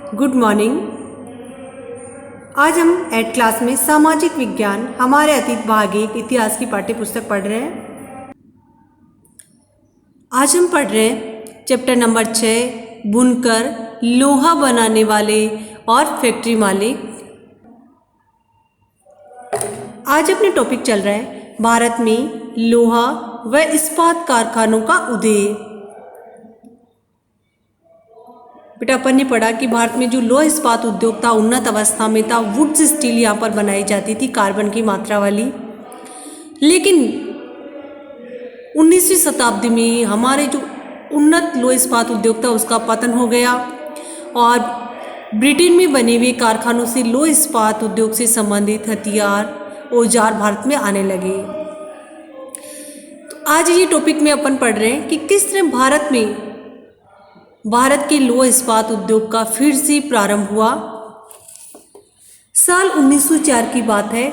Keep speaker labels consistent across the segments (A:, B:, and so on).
A: Good morning. आज हम eight class में सामाजिक विज्ञान हमारे अतीत भाग एक इतिहास की पाठ्य पुस्तक पढ़ रहे हैं। आज हम पढ़ रहे हैं चैप्टर नंबर 6, बुनकर, लोहा बनाने वाले और फैक्ट्री मालिक। आज अपने टॉपिक चल रहा है भारत में लोहा व इस्पात कारखानों का उदय। बेटा अपन ने पढ़ा कि भारत में जो लोह इस्पात उद्योग था उन्नत अवस्था में था। वुड्स स्टील यहाँ पर बनाई जाती थी कार्बन की मात्रा वाली। लेकिन 19वीं शताब्दी में हमारे जो उन्नत लोह इस्पात उद्योग था उसका पतन हो गया और ब्रिटेन में बने हुए कारखानों से लोह इस्पात उद्योग से संबंधित हथियार औजार भारत में आने लगे। तो आज ये टॉपिक में अपन पढ़ रहे हैं कि किस तरह भारत के लोह इस्पात उद्योग का फिर से प्रारंभ हुआ। साल 1904 की बात है।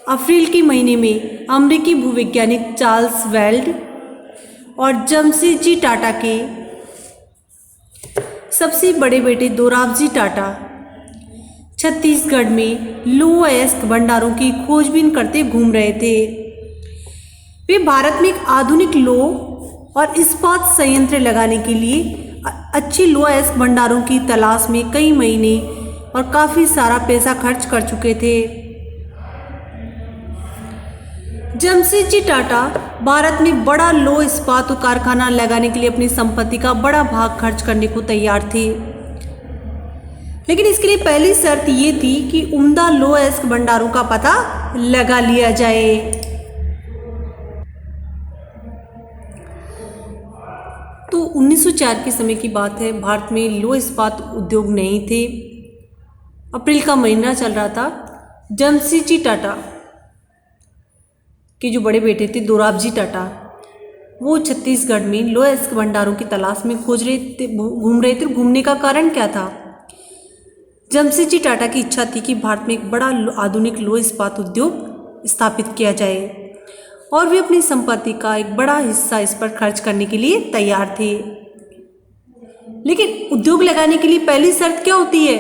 A: अप्रैल के महीने में अमेरिकी भूवैज्ञानिक चार्ल्स वेल्ड और जमशेदजी टाटा के सबसे बड़े बेटे दोराबजी टाटा छत्तीसगढ़ में लोह अयस्क भंडारों की खोजबीन करते घूम रहे थे। वे भारत में एक आधुनिक लोह और इस्पात संयंत्र लगाने के लिए अच्छी लोह अयस्क भंडारों की तलाश में कई महीने और काफ़ी सारा पैसा खर्च कर चुके थे। जमशेदजी टाटा भारत में बड़ा लोह इस्पात कारखाना लगाने के लिए अपनी संपत्ति का बड़ा भाग खर्च करने को तैयार थे। लेकिन इसके लिए पहली शर्त ये थी कि उम्दा लोह अयस्क भंडारों का पता लगा लिया जाए। तो 1904 के समय की बात है। भारत में लोह इस्पात उद्योग नहीं थे। अप्रैल का महीना चल रहा था। जमशेदजी टाटा के जो बड़े बेटे थे दोराबजी टाटा, वो छत्तीसगढ़ में लोह अयस्क भंडारों की तलाश में घूम रहे थे। घूमने का कारण क्या था? जमशेदजी टाटा की इच्छा थी कि भारत में एक बड़ा आधुनिक लोह इस्पात उद्योग स्थापित किया जाए और वे अपनी संपत्ति का एक बड़ा हिस्सा इस पर खर्च करने के लिए तैयार थे। लेकिन उद्योग लगाने के लिए पहली शर्त क्या होती है?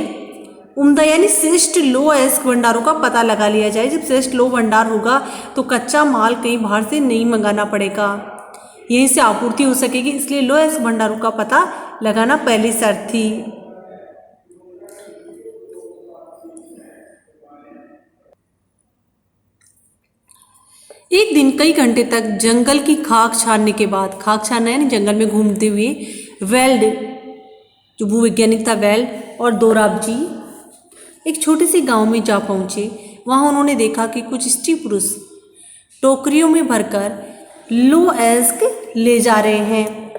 A: उम्दा यानी श्रेष्ठ लोह अयस्क भंडारों का पता लगा लिया जाए। जब श्रेष्ठ लोह भंडार होगा तो कच्चा माल कहीं बाहर से नहीं मंगाना पड़ेगा, यहीं से आपूर्ति हो सकेगी। इसलिए लोह अयस्क भंडारों का पता लगाना पहली शर्त थी। एक दिन कई घंटे तक जंगल की खाक छानने के बाद, खाक छानना यानी जंगल में घूमते हुए, वेल्ड जो भूवैज्ञानिक था वेल्ड और दोराबजी एक छोटे से गांव में जा पहुंचे। वहां उन्होंने देखा कि कुछ स्त्री पुरुष टोकरियों में भरकर लोह अयस्क ले जा रहे हैं।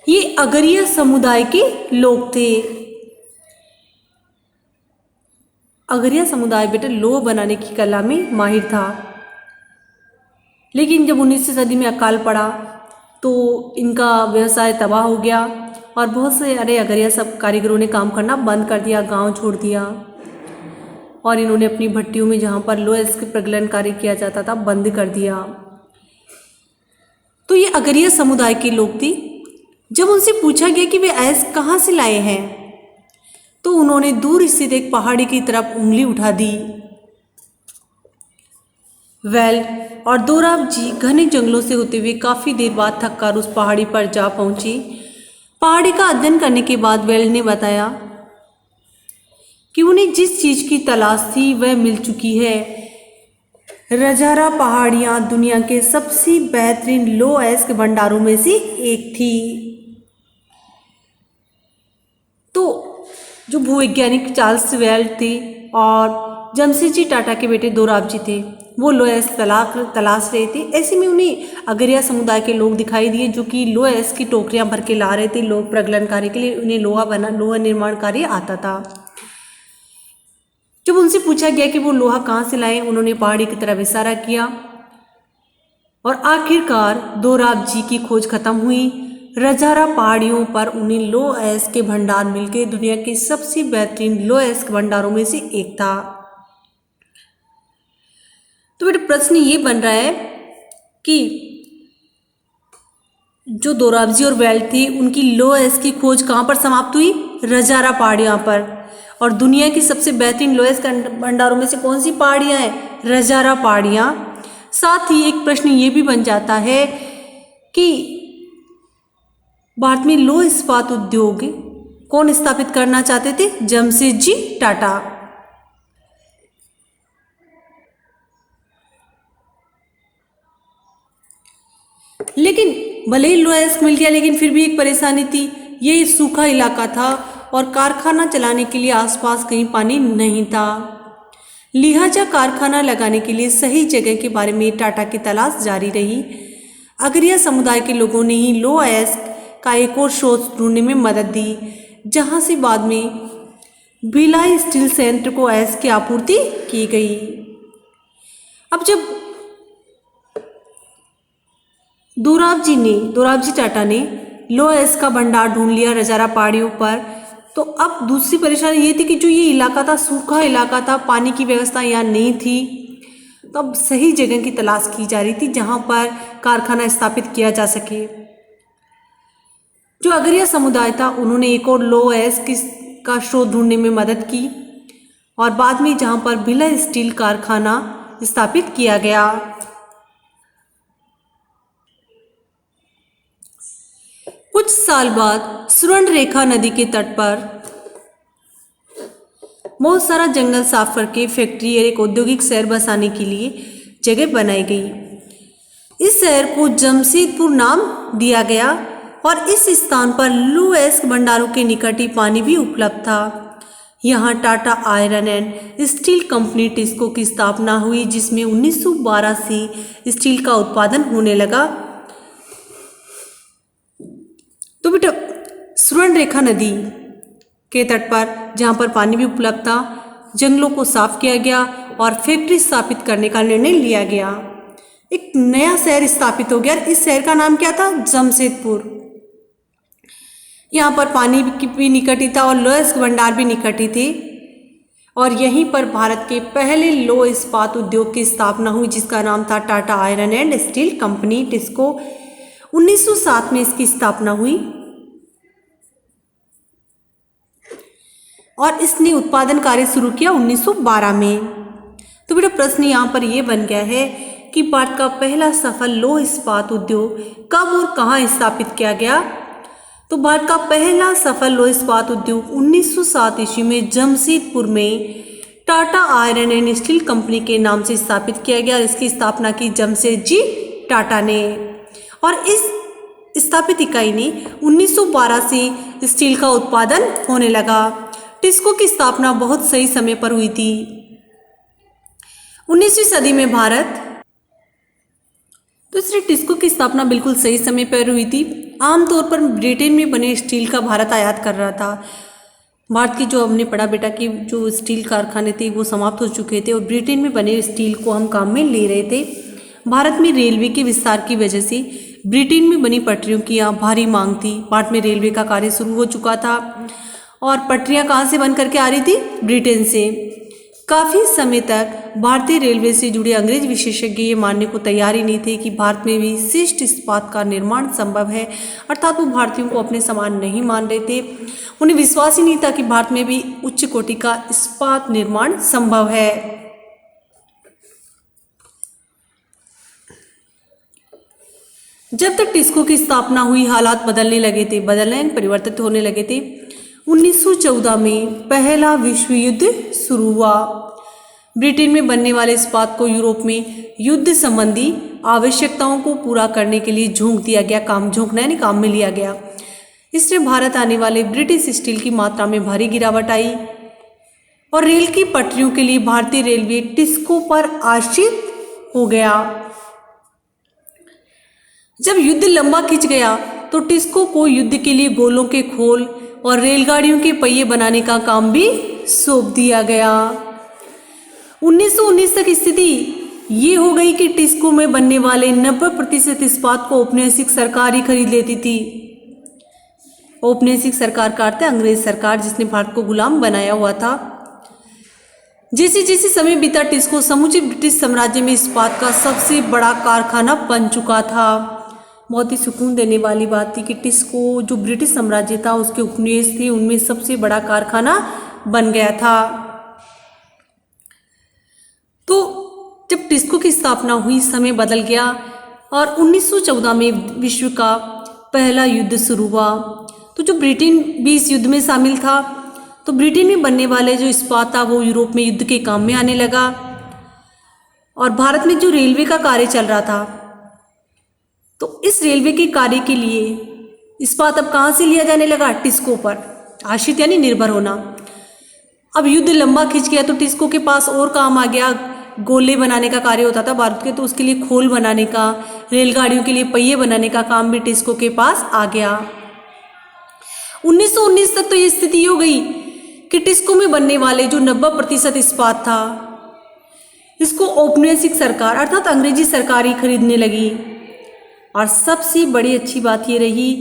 A: ये अगरिया समुदाय के लोग थे। अगरिया समुदाय बेटा लोह बनाने की कला में माहिर था। लेकिन जब 19वीं सदी में अकाल पड़ा तो इनका व्यवसाय तबाह हो गया और बहुत से अगरिया सब कारीगरों ने काम करना बंद कर दिया, गांव छोड़ दिया और इन्होंने अपनी भट्टियों में जहां पर लोह अयस्क प्रगलन कार्य किया जाता था बंद कर दिया। तो ये अगरिया समुदाय के लोग थे। जब उनसे पूछा गया कि वे अयस्क कहाँ से लाए हैं तो उन्होंने दूर स्थित एक पहाड़ी की तरफ उंगली उठा दी। वेल्ड और दोराबजी घने जंगलों से होते हुए काफ़ी देर बाद थककर उस पहाड़ी पर जा पहुंची। पहाड़ी का अध्ययन करने के बाद वेल्ड ने बताया कि उन्हें जिस चीज़ की तलाश थी वह मिल चुकी है। रजारा पहाड़ियाँ दुनिया के सबसे बेहतरीन लोह अयस्क भंडारों में से एक थी। तो जो भूवैज्ञानिक चार्ल्स वेल्ड थे और जमशेदजी टाटा के बेटे दोराबजी थे वो लोह अयस्क तलाश रहे थे। ऐसे में उन्हें अगरिया समुदाय के लोग दिखाई दिए जो कि लोह अयस्क की टोकरियां भर के ला रहे थे लोह प्रगलन कार्य के लिए। उन्हें लोहा निर्माण कार्य आता था। जब उनसे पूछा गया कि वो लोहा कहाँ से लाए, उन्होंने पहाड़ी की तरफ इशारा किया और आखिरकार दोराबजी की खोज खत्म हुई। रजारा पहाड़ियों पर उन्हें लोह अयस्क के भंडार मिलकर दुनिया के सबसे बेहतरीन लोह अयस्क भंडारों में से एक था। तो बेटा प्रश्न ये बन रहा है कि जो दोराबजी और वेल्ड थी उनकी लोह अयस्क की खोज कहाँ पर समाप्त हुई? रजारा पहाड़ियों पर। और दुनिया की सबसे बेहतरीन लोएस भंडारों में से कौन सी पहाड़ियाँ हैं? रजारा पहाड़ियाँ। साथ ही एक प्रश्न ये भी बन जाता है कि भारत में लौह इस्पात उद्योग कौन स्थापित करना चाहते थे? जमशेदजी टाटा। लेकिन भले ही लोहा इस्क मिल गया, लेकिन फिर भी एक परेशानी थी। ये सूखा इलाका था और कारखाना चलाने के लिए आसपास कहीं पानी नहीं था। लिहाजा कारखाना लगाने के लिए सही जगह के बारे में टाटा की तलाश जारी रही। अगरिया समुदाय के लोगों ने ही लोहा इस्क का एक और स्रोत ढूंढने में मदद दी, जहां से बाद में भिलाई स्टील संयंत्र को इस्क की आपूर्ति की गई। अब जब दोराबजी टाटा ने लोहा इस्क का भंडार ढूंढ लिया रजारा पहाड़ियों पर, तो अब दूसरी परेशानी ये थी कि जो ये इलाका था, सूखा इलाका था, पानी की व्यवस्था यहाँ नहीं थी। तो अब सही जगह की तलाश की जा रही थी जहाँ पर कारखाना स्थापित किया जा सके। जो अगरिया समुदाय था, उन्होंने एक और लोहा इस्क का स्रोत ढूंढने में मदद की और बाद में जहाँ पर भिलाई स्टील कारखाना स्थापित किया गया। कुछ साल बाद सुवर्णरेखा नदी के तट पर बहुत सारा जंगल साफ करके फैक्ट्री और एक औद्योगिक शहर बसाने के लिए जगह बनाई गई। इस शहर को जमशेदपुर नाम दिया गया और इस स्थान पर लोहा इस्क भंडारों के निकट ही पानी भी उपलब्ध था। यहाँ Tata iron and steel company TISCO की स्थापना हुई, जिसमें 1912 से स्टील का उत्पादन होने लगा। तो बेटा सुवर्णरेखा नदी के तट पर जहाँ पर पानी भी उपलब्ध था, जंगलों को साफ किया गया और फैक्ट्री स्थापित करने का निर्णय लिया गया। एक नया शहर स्थापित हो गया। इस शहर का नाम क्या था? जमशेदपुर। यहाँ पर पानी भी निकट ही था और लोहा इस्क भंडार भी निकट ही थे और यहीं पर भारत के पहले लौह इस्पात उद्योग की स्थापना हुई, जिसका नाम था Tata iron and steel company TISCO. 1907 में इसकी स्थापना हुई और इसने उत्पादन कार्य शुरू किया 1912 में। तो बेटा प्रश्न यहाँ पर यह बन गया है कि भारत का पहला सफल लौह इस्पात उद्योग कब और कहाँ स्थापित किया गया? तो भारत का पहला सफल लौह इस्पात उद्योग 1907 ईस्वी में जमशेदपुर में Tata iron and steel company के नाम से स्थापित किया गया। इसकी स्थापना की जमशेदजी टाटा ने और इस स्थापित इकाई ने 1912 से स्टील का उत्पादन होने लगा। टिस्को की स्थापना बहुत सही समय पर हुई थी। 19वीं सदी में भारत, तो इसलिए टिस्को की स्थापना बिल्कुल सही समय पर हुई थी। आमतौर पर ब्रिटेन में बने स्टील का भारत आयात कर रहा था। भारत की जो हमने पढ़ा बेटा कि जो स्टील कारखाने थे वो समाप्त हो चुके थे और ब्रिटेन में बने स्टील को हम काम में ले रहे थे। भारत में रेलवे के विस्तार की वजह से ब्रिटेन में बनी पटरियों की यहाँ भारी मांग थी। भारत में रेलवे का कार्य शुरू हो चुका था और पटरियाँ कहाँ से बन करके आ रही थी? ब्रिटेन से। काफ़ी समय तक भारतीय रेलवे से जुड़े अंग्रेज विशेषज्ञ ये मानने को तैयार ही नहीं थे कि भारत में भी शिष्ट इस्पात का निर्माण संभव है, अर्थात वो भारतीयों को अपने समान नहीं मान रहे थे। उन्हें विश्वास ही नहीं था कि भारत में भी उच्च कोटि का इस्पात निर्माण संभव है। जब तक टिस्को की स्थापना हुई, हालात परिवर्तित होने लगे थे। 1914 में पहला विश्व युद्ध शुरू हुआ। ब्रिटेन में बनने वाले इस्पात को यूरोप में युद्ध संबंधी आवश्यकताओं को पूरा करने के लिए काम में लिया गया। इससे भारत आने वाले ब्रिटिश स्टील की मात्रा में भारी गिरावट आई और रेल की पटरियों के लिए भारतीय रेलवे टिस्को पर आश्रित हो गया। जब युद्ध लंबा खिंच गया तो टिस्को को युद्ध के लिए गोलों के खोल और रेलगाड़ियों के पहिए बनाने का काम भी सौंप दिया गया। 1919 तक स्थिति ये हो गई कि टिस्को में बनने वाले 90% इस्पात को औपनिवेशिक सरकार ही खरीद लेती थी। औपनिवेशिक सरकार का अर्थ है अंग्रेज सरकार, जिसने भारत को गुलाम बनाया हुआ था। जैसे जैसे समय बीता, टिस्को समूचे ब्रिटिश साम्राज्य में इस्पात का सबसे बड़ा कारखाना बन चुका था। बहुत ही सुकून देने वाली बात थी कि टिस्को जो ब्रिटिश साम्राज्य था उसके उपनिवेश थे उनमें सबसे बड़ा कारखाना बन गया था। तो जब टिस्को की स्थापना हुई समय बदल गया और 1914 में विश्व का पहला युद्ध शुरू हुआ। तो जो ब्रिटेन भी इस युद्ध में शामिल था। तो ब्रिटेन में बनने वाले जो इस्पात था वो यूरोप में युद्ध के काम में आने लगा और भारत में जो रेलवे का कार्य चल रहा था तो इस रेलवे के कार्य के लिए इस्पात अब कहाँ से लिया जाने लगा, टिस्को पर आश्रित यानी निर्भर होना। अब युद्ध लंबा खिंच गया तो टिस्को के पास और काम आ गया। गोले बनाने का कार्य होता था भारत के, तो उसके लिए खोल बनाने का, रेलगाड़ियों के लिए पहिए बनाने का काम भी टिस्को के पास आ गया। 1919 तक तो ये स्थिति हो गई कि टिस्को में बनने वाले जो 90% इस्पात था इसको औपनिवेशिक सरकार अर्थात अंग्रेजी सरकार ही खरीदने लगी। और सबसे बड़ी अच्छी बात ये रही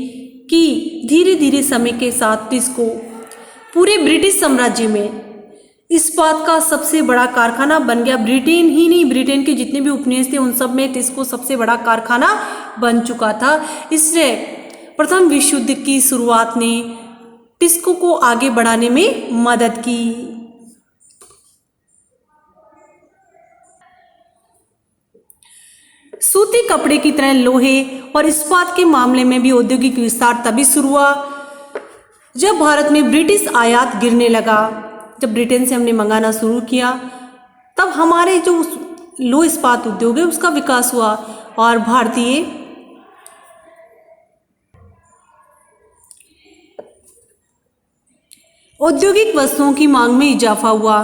A: कि धीरे धीरे समय के साथ टिस्को पूरे ब्रिटिश साम्राज्य में इस्पात का सबसे बड़ा कारखाना बन गया। ब्रिटेन ही नहीं, ब्रिटेन के जितने भी उपनिवेश थे उन सब में टिस्को सबसे बड़ा कारखाना बन चुका था। इसलिए प्रथम विश्व युद्ध की शुरुआत ने टिस्को को आगे बढ़ाने में मदद की। सूती कपड़े की तरह लोहे और इस्पात के मामले में भी औद्योगिक विस्तार तभी शुरू हुआ जब भारत में ब्रिटिश आयात गिरने लगा। जब ब्रिटेन से हमने मंगाना शुरू किया तब हमारे जो लो इस्पात उद्योग है उसका विकास हुआ और भारतीय औद्योगिक वस्तुओं की मांग में इजाफा हुआ।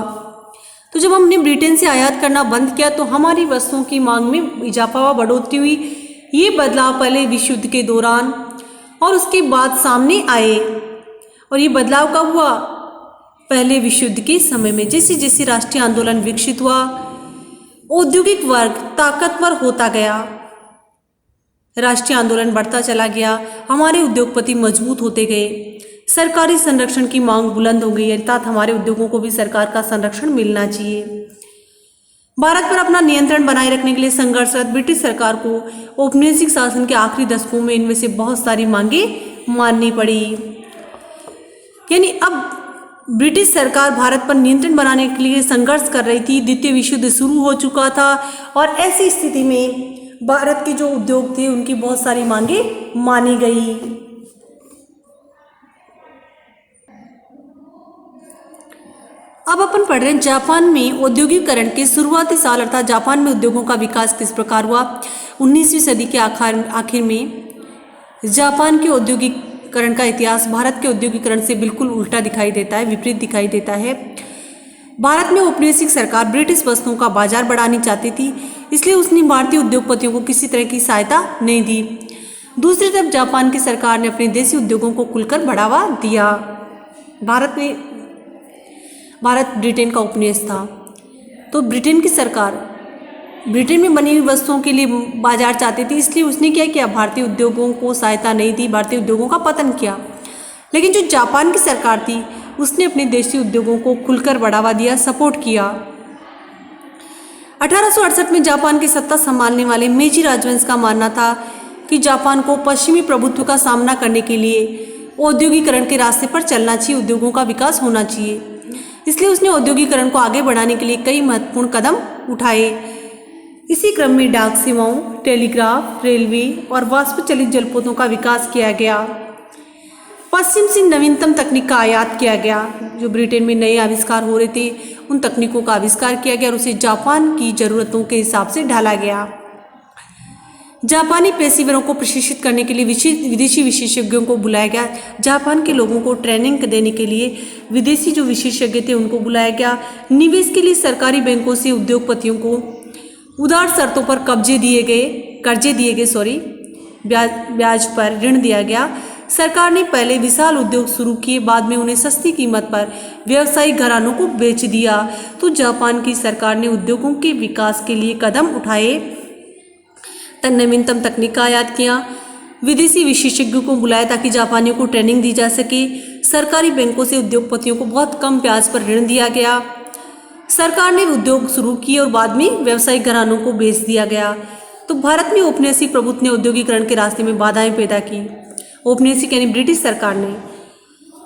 A: तो जब हमने ब्रिटेन से आयात करना बंद किया तो हमारी वस्तुओं की मांग में इजाफा हुआ, बढ़ोतरी हुई। ये बदलाव पहले विश्व युद्ध के दौरान और उसके बाद सामने आए। और ये बदलाव कब हुआ, पहले विश्व युद्ध के समय में। जैसे जैसे राष्ट्रीय आंदोलन विकसित हुआ, औद्योगिक वर्ग ताकतवर होता गया, राष्ट्रीय आंदोलन बढ़ता चला गया, हमारे उद्योगपति मजबूत होते गए, सरकारी संरक्षण की मांग बुलंद हो गई, अर्थात हमारे उद्योगों को भी सरकार का संरक्षण मिलना चाहिए। भारत पर अपना नियंत्रण बनाए रखने के लिए संघर्षरत ब्रिटिश सरकार को औपनिवेशिक शासन के आखिरी दशकों में इनमें से बहुत सारी मांगें माननी पड़ी। यानी अब ब्रिटिश सरकार भारत पर नियंत्रण बनाने के लिए संघर्ष कर रही थी। द्वितीय विश्व युद्ध शुरू हो चुका था और ऐसी स्थिति में भारत के जो उद्योग थे उनकी बहुत सारी मांगें मानी गई। अब अपन पढ़ रहे हैं जापान में औद्योगिकरण के शुरुआती साल, अर्थात जापान में उद्योगों का विकास किस प्रकार हुआ। 19वीं सदी के आखिर में जापान के औद्योगिकरण का इतिहास भारत के औद्योगिकरण से बिल्कुल उल्टा दिखाई देता है, विपरीत दिखाई देता है। भारत में औपनिवेशिक सरकार ब्रिटिश वस्तुओं का बाजार बढ़ानी चाहती थी, इसलिए उसने भारतीय उद्योगपतियों को किसी तरह की सहायता नहीं दी। दूसरी तरफ जापान की सरकार ने अपने देशी उद्योगों को खुलकर बढ़ावा दिया। भारत ब्रिटेन का उपनिवेश था, तो ब्रिटेन की सरकार ब्रिटेन में बनी हुई वस्तुओं के लिए बाजार चाहती थी, इसलिए उसने क्या किया, भारतीय उद्योगों को सहायता नहीं दी, भारतीय उद्योगों का पतन किया। लेकिन जो जापान की सरकार थी उसने अपने देशी उद्योगों को खुलकर बढ़ावा दिया, सपोर्ट किया। 1868 में जापान की सत्ता संभालने वाले मेजी राजवंश का मानना था कि जापान को पश्चिमी प्रभुत्व का सामना करने के लिए औद्योगिकरण के रास्ते पर चलना चाहिए, उद्योगों का विकास होना चाहिए। इसलिए उसने औद्योगिकरण को आगे बढ़ाने के लिए कई महत्वपूर्ण कदम उठाए। इसी क्रम में डाक सेवाओं, टेलीग्राफ, रेलवे और वाष्प चलित जलपोतों का विकास किया गया। पश्चिम से नवीनतम तकनीक का आयात किया गया। जो ब्रिटेन में नए आविष्कार हो रहे थे उन तकनीकों का आविष्कार किया गया और उसे जापान की ज़रूरतों के हिसाब से ढाला गया। जापानी पेशेवरों को प्रशिक्षित करने के लिए विदेशी विशेषज्ञों को बुलाया गया। जापान के लोगों को ट्रेनिंग देने के लिए विदेशी जो विशेषज्ञ थे उनको बुलाया गया। निवेश के लिए सरकारी बैंकों से उद्योगपतियों को उदार शर्तों पर कर्जे दिए गए, ब्याज पर ऋण दिया गया। सरकार ने पहले विशाल उद्योग शुरू किए, बाद में उन्हें सस्ती कीमत पर व्यावसायिक घरानों को बेच दिया। तो जापान की सरकार ने उद्योगों के विकास के लिए कदम उठाए, नवीनतम तकनीक का आयात किया, विदेशी विशेषज्ञों को बुलाया ताकि जापानियों को ट्रेनिंग दी जा सके। सरकारी बैंकों से उद्योगपतियों को बहुत कम ब्याज पर ऋण दिया गया। सरकार ने उद्योग शुरू किए और बाद में व्यावसायिक घरानों को बेच दिया गया। तो भारत में औपनिवेशिक प्रभुत्व ने औद्योगिकरण के रास्ते में बाधाएं पैदा की। औपनिवेशिक यानी ब्रिटिश सरकार ने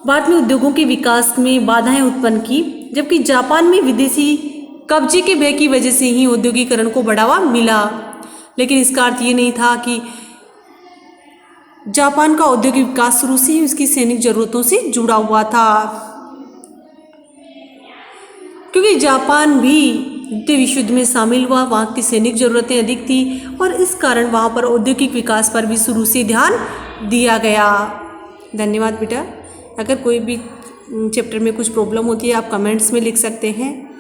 A: भारत में उद्योगों के विकास में बाधाएं उत्पन्न की, जबकि जापान में विदेशी कब्जे के भय की वजह से ही औद्योगिकरण को बढ़ावा मिला। लेकिन इसका अर्थ ये नहीं था कि जापान का औद्योगिक विकास शुरू से ही उसकी सैनिक जरूरतों से जुड़ा हुआ था, क्योंकि जापान भी द्वितीय विश्व युद्ध में शामिल हुआ, वहाँ की सैनिक जरूरतें अधिक थी और इस कारण वहाँ पर औद्योगिक विकास पर भी शुरू से ध्यान दिया गया। धन्यवाद बेटा। अगर कोई भी चैप्टर में कुछ प्रॉब्लम होती है आप कमेंट्स में लिख सकते हैं।